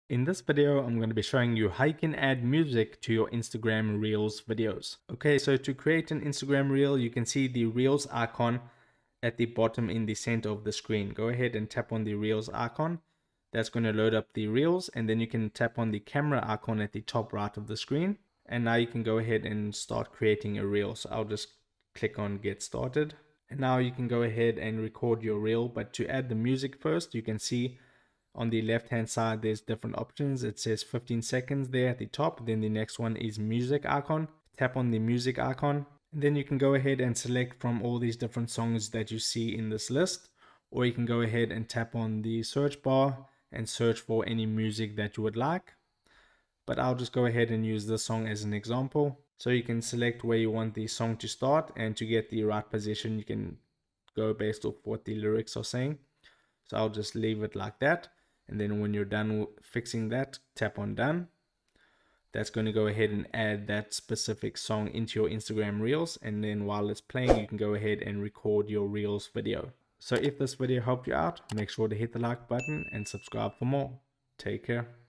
In this video, I'm going to be showing you how you can add music to your Instagram Reels videos. Okay, so to create an Instagram Reel, you can see the Reels icon at the bottom in the center of the screen. Go ahead and tap on the Reels icon. That's going to load up the Reels, and then you can tap on the camera icon at the top right of the screen. And now you can go ahead and start creating a Reel. So I'll just click on Get Started. And now you can go ahead and record your Reel, but to add the music first, you can see on the left hand side there's different options. It says 15 seconds there at the top. Then the next one is music icon. Tap on the music icon, and then you can go ahead and select from all these different songs that you see in this list, or you can go ahead and tap on the search bar and search for any music that you would like. But I'll just go ahead and use this song as an example. So you can select where you want the song to start, and to get the right position you can go based off what the lyrics are saying. So I'll just leave it like that, and then when you're done fixing that, tap on done. That's going to go ahead and add that specific song into your Instagram Reels, and then while it's playing you can go ahead and record your Reels video. So if this video helped you out, make sure to hit the like button and subscribe for more. Take care.